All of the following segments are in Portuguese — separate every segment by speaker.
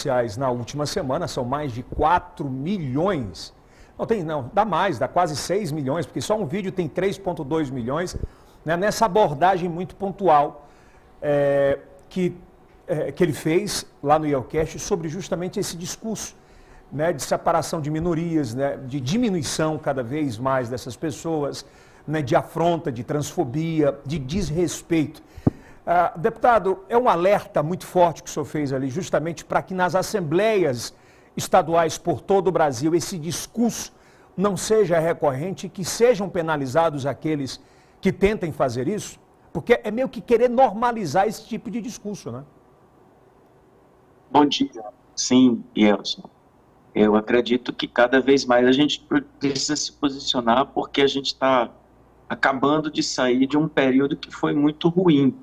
Speaker 1: sociais na última semana, são mais de 4 milhões. Dá mais, dá quase 6 milhões, porque só um vídeo tem 3,2 milhões, né, nessa abordagem muito pontual que ele fez lá no IELCast sobre justamente esse discurso, né, de separação de minorias, né, de diminuição cada vez mais dessas pessoas, né, de afronta, de transfobia, de desrespeito. Deputado, é um alerta muito forte que o senhor fez ali, justamente para que nas assembleias estaduais por todo o Brasil esse discurso não seja recorrente, que sejam penalizados aqueles que tentem fazer isso, porque é meio que querer normalizar esse tipo de discurso, né?
Speaker 2: Bom dia. Sim, Elson. Eu acredito que cada vez mais a gente precisa se posicionar, porque a gente está acabando de sair de um período que foi muito ruim,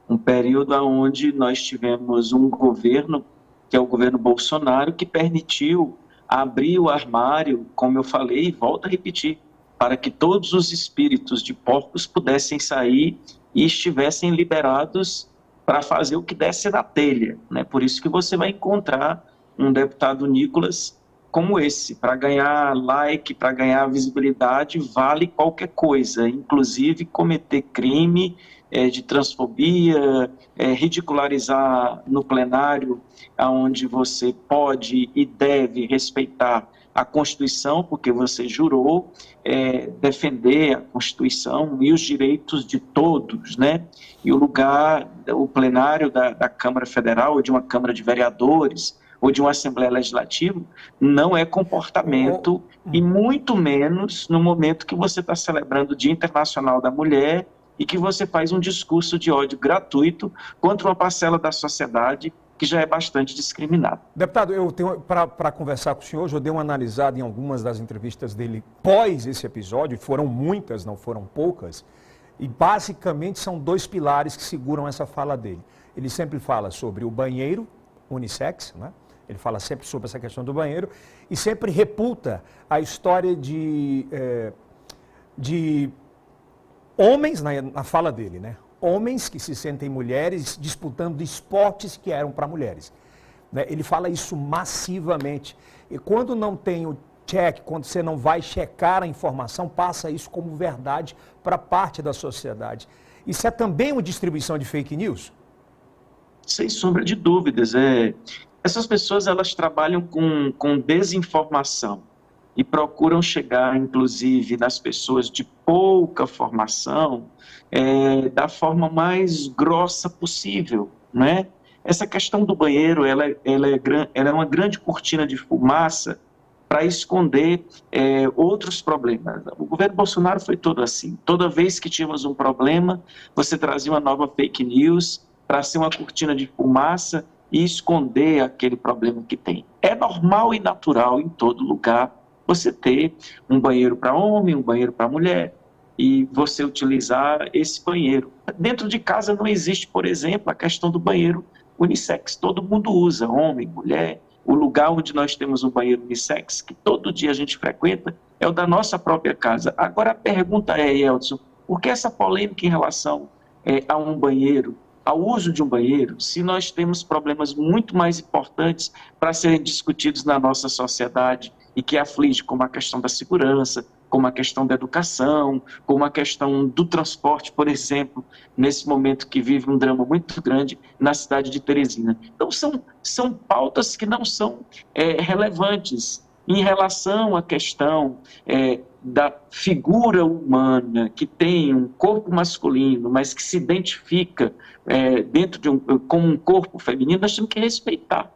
Speaker 2: um período onde nós tivemos um governo, que é o governo Bolsonaro, que permitiu abrir o armário, como eu falei, e volto a repetir, para que todos os espíritos de porcos pudessem sair e estivessem liberados para fazer o que desse na telha, né? Por isso que você vai encontrar um deputado Nicolas como esse, para ganhar like, para ganhar visibilidade, vale qualquer coisa, inclusive cometer crime de transfobia, ridicularizar no plenário, onde você pode e deve respeitar a Constituição, porque você jurou defender a Constituição e os direitos de todos, né? E o plenário da Câmara Federal, ou de uma Câmara de Vereadores, ou de uma Assembleia Legislativa, não é comportamento, e muito menos no momento que você está celebrando o Dia Internacional da Mulher e que você faz um discurso de ódio gratuito contra uma parcela da sociedade que já é bastante discriminada.
Speaker 1: Deputado, eu tenho para conversar com o senhor, eu dei uma analisada em algumas das entrevistas dele pós esse episódio, foram muitas, não foram poucas, e basicamente são dois pilares que seguram essa fala dele. Ele sempre fala sobre o banheiro unissex, né? Ele fala sempre sobre essa questão do banheiro e sempre reputa a história de homens, na fala dele, né? Homens que se sentem mulheres disputando esportes que eram para mulheres. Né? Ele fala isso massivamente. E quando não tem o check, quando você não vai checar a informação, passa isso como verdade para parte da sociedade. Isso é também uma distribuição de fake news?
Speaker 2: Sem sombra de dúvidas. Essas pessoas, elas trabalham com desinformação e procuram chegar, inclusive, nas pessoas de pouca formação, da forma mais grossa possível, né? Essa questão do banheiro, ela é uma grande cortina de fumaça para esconder outros problemas. O governo Bolsonaro foi todo assim. Toda vez que tínhamos um problema, você trazia uma nova fake news para ser uma cortina de fumaça e esconder aquele problema que tem. É normal e natural em todo lugar você ter um banheiro para homem, um banheiro para mulher, e você utilizar esse banheiro. Dentro de casa não existe, por exemplo, a questão do banheiro unissex. Todo mundo usa, homem, mulher. O lugar onde nós temos um banheiro unissex, que todo dia a gente frequenta, é o da nossa própria casa. Agora a pergunta é, Elson, por que essa polêmica em relação a um banheiro, ao uso de um banheiro, se nós temos problemas muito mais importantes para serem discutidos na nossa sociedade e que aflige, como a questão da segurança, como a questão da educação, como a questão do transporte, por exemplo, nesse momento que vive um drama muito grande na cidade de Teresina. Então, são pautas que não são relevantes em relação à questão da figura humana que tem um corpo masculino, mas que se identifica como um corpo feminino. Nós temos que respeitar.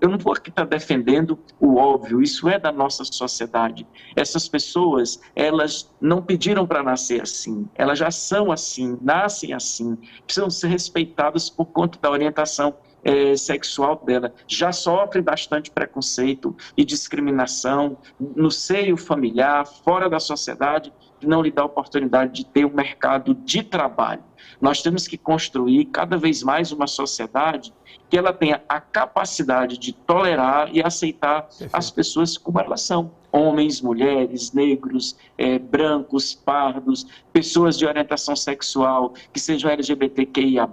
Speaker 2: Eu não vou aqui estar defendendo o óbvio, isso é da nossa sociedade. Essas pessoas, elas não pediram para nascer assim, elas já são assim, nascem assim, precisam ser respeitadas por conta da orientação sexual dela. Já sofrem bastante preconceito e discriminação no seio familiar, fora da sociedade, que não lhe dá a oportunidade de ter um mercado de trabalho. Nós temos que construir cada vez mais uma sociedade que ela tenha a capacidade de tolerar e aceitar as pessoas como elas são. Homens, mulheres, negros, brancos, pardos, pessoas de orientação sexual que sejam LGBTQIA+,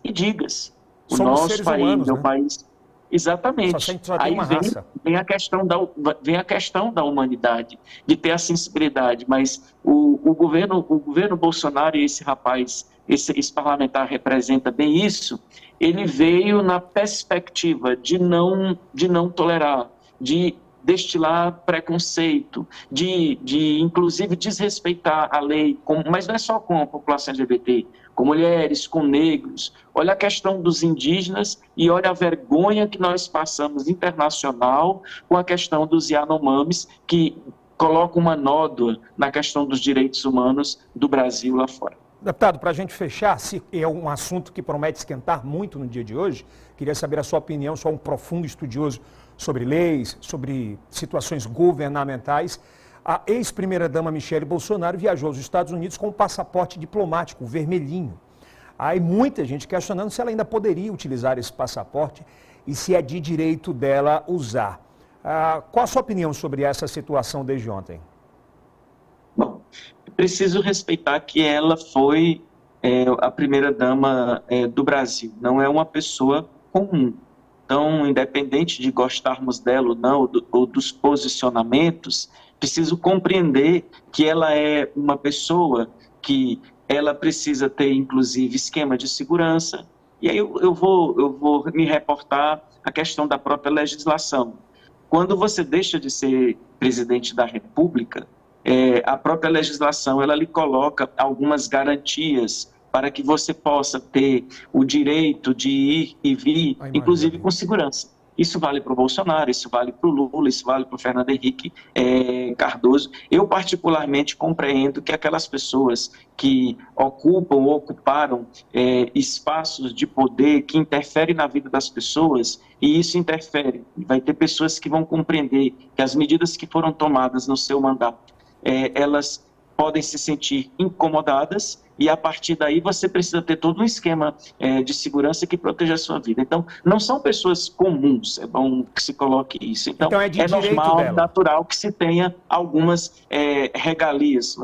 Speaker 2: e digas. O nosso país é um país... Exatamente.
Speaker 1: Só tem uma raça.
Speaker 2: Vem a questão da humanidade, de ter a sensibilidade, mas o governo Bolsonaro e esse rapaz, esse parlamentar representa bem isso, ele veio na perspectiva de não tolerar, de destilar preconceito, de inclusive desrespeitar a lei, mas não é só com a população LGBT, com mulheres, com negros. Olha a questão dos indígenas e olha a vergonha que nós passamos internacional com a questão dos Yanomamis, que coloca uma nódoa na questão dos direitos humanos do Brasil lá fora.
Speaker 1: Deputado, para a gente fechar, se é um assunto que promete esquentar muito no dia de hoje, queria saber a sua opinião, sou um profundo estudioso sobre leis, sobre situações governamentais. A ex-primeira-dama Michele Bolsonaro viajou aos Estados Unidos com um passaporte diplomático, o vermelhinho. Aí muita gente questionando se ela ainda poderia utilizar esse passaporte e se é de direito dela usar. Qual a sua opinião sobre essa situação desde ontem?
Speaker 2: Bom, preciso respeitar que ela foi a primeira-dama do Brasil, não é uma pessoa comum. Então, independente de gostarmos dela ou não, ou dos posicionamentos, preciso compreender que ela é uma pessoa que ela precisa ter, inclusive, esquema de segurança. E aí eu vou me reportar à questão da própria legislação. Quando você deixa de ser presidente da República, a própria legislação ela lhe coloca algumas garantias para que você possa ter o direito de ir e vir, inclusive com segurança. Isso vale para o Bolsonaro, isso vale para o Lula, isso vale para o Fernando Henrique Cardoso. Eu, particularmente, compreendo que aquelas pessoas que ocupam ou ocuparam espaços de poder que interferem na vida das pessoas, e isso interfere, vai ter pessoas que vão compreender que as medidas que foram tomadas no seu mandato, elas podem se sentir incomodadas, e a partir daí você precisa ter todo um esquema de segurança que proteja a sua vida. Então, não são pessoas comuns, é bom que se coloque isso. Então é normal, natural que se tenha algumas regalias,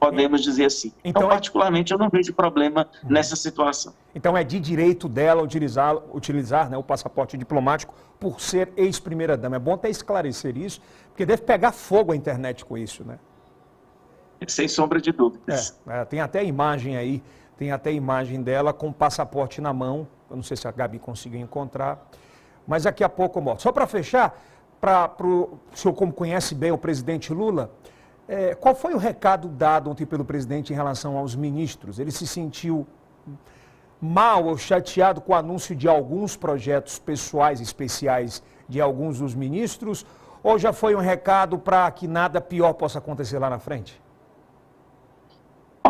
Speaker 2: podemos dizer assim. Então, particularmente, eu não vejo problema nessa situação.
Speaker 1: Então, é de direito dela utilizar, né, o passaporte diplomático por ser ex-primeira-dama. É bom até esclarecer isso, porque deve pegar fogo a internet com isso, né?
Speaker 2: Sem sombra de dúvidas.
Speaker 1: Tem até imagem aí, tem até imagem dela com o passaporte na mão. Eu não sei se a Gabi conseguiu encontrar, mas daqui a pouco eu mostro. Só para fechar, o senhor como conhece bem o presidente Lula, qual foi o recado dado ontem pelo presidente em relação aos ministros? Ele se sentiu mal ou chateado com o anúncio de alguns projetos pessoais especiais de alguns dos ministros? Ou já foi um recado para que nada pior possa acontecer lá na frente?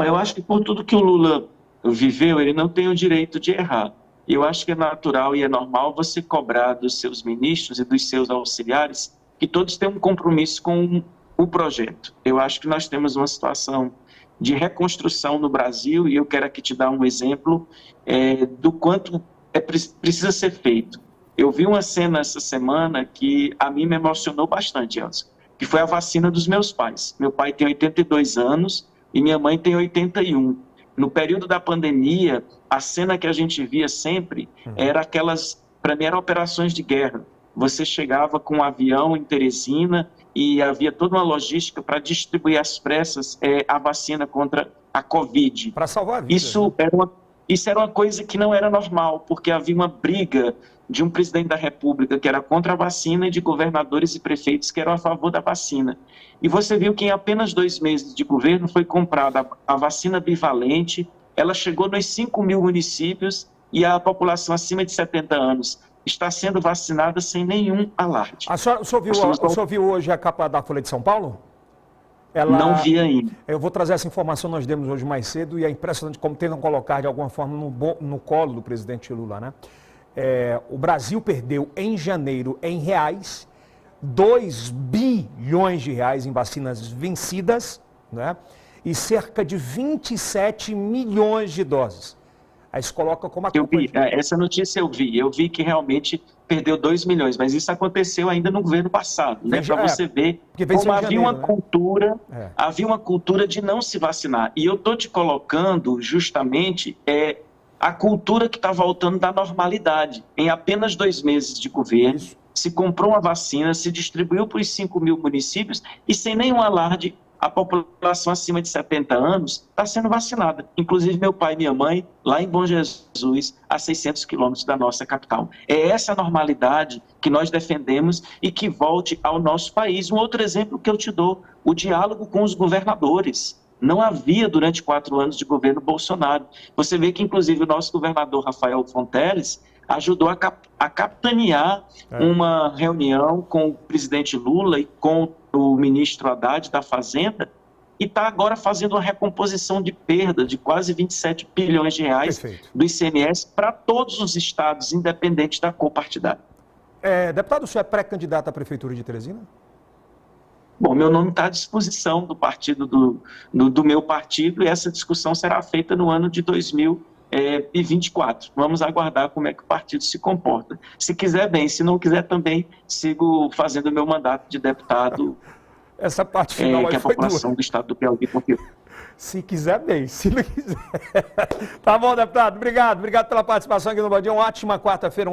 Speaker 2: Eu acho que por tudo que o Lula viveu, ele não tem o direito de errar. Eu acho que é natural e é normal você cobrar dos seus ministros e dos seus auxiliares que todos têm um compromisso com o projeto. Eu acho que nós temos uma situação de reconstrução no Brasil e eu quero aqui te dar um exemplo do quanto precisa ser feito. Eu vi uma cena essa semana que a mim me emocionou bastante, Elza, que foi a vacina dos meus pais. Meu pai tem 82 anos e minha mãe tem 81. No período da pandemia, a cena que a gente via sempre era aquelas, para mim, eram operações de guerra. Você chegava com um avião em Teresina e havia toda uma logística para distribuir às pressas a vacina contra a Covid.
Speaker 1: Para salvar vidas.
Speaker 2: Isso era uma coisa que não era normal, porque havia uma briga de um presidente da República que era contra a vacina e de governadores e prefeitos que eram a favor da vacina. E você viu que em apenas 2 meses de governo foi comprada a vacina bivalente, ela chegou nos 5.000 municípios e a população acima de 70 anos está sendo vacinada sem nenhum alarde.
Speaker 1: O senhor viu hoje a capa da Folha de São Paulo?
Speaker 2: Não vi ainda.
Speaker 1: Eu vou trazer essa informação, nós demos hoje mais cedo, e é impressionante como tentam colocar de alguma forma no colo do presidente Lula, né? O Brasil perdeu em janeiro, em reais, 2 bilhões de reais em vacinas vencidas, né? E cerca de 27 milhões de doses. Aí se coloca como a culpa...
Speaker 2: Essa notícia eu vi que realmente perdeu 2 milhões, mas isso aconteceu ainda no governo passado, né? Para você ver como havia uma cultura de não se vacinar. E eu estou te colocando justamente a cultura que está voltando da normalidade. Em apenas 2 meses de governo, se comprou uma vacina, se distribuiu para os 5 mil municípios e sem nenhum alarde, a população acima de 70 anos está sendo vacinada. Inclusive meu pai e minha mãe, lá em Bom Jesus, a 600 quilômetros da nossa capital. É essa normalidade que nós defendemos e que volte ao nosso país. Um outro exemplo que eu te dou, o diálogo com os governadores. Não havia durante 4 anos de governo Bolsonaro. Você vê que, inclusive, o nosso governador Rafael Fonteles ajudou a capitanear uma reunião com o presidente Lula e com o ministro Haddad da Fazenda e está agora fazendo uma recomposição de perda de quase 27 bilhões de reais do ICMS para todos os estados, independente da cor partidária.
Speaker 1: Deputado, o senhor é pré-candidato à Prefeitura de Teresina?
Speaker 2: Bom, meu nome está à disposição do partido do meu partido e essa discussão será feita no ano de 2024. Vamos aguardar como é que o partido se comporta. Se quiser, bem. Se não quiser, também sigo fazendo o meu mandato de deputado.
Speaker 1: Essa parte final
Speaker 2: que a população do estado do Piauí confirma.
Speaker 1: Se quiser, bem. Se não quiser... Tá bom, deputado. Obrigado. Obrigado pela participação aqui no Bom Dia. Uma ótima quarta-feira.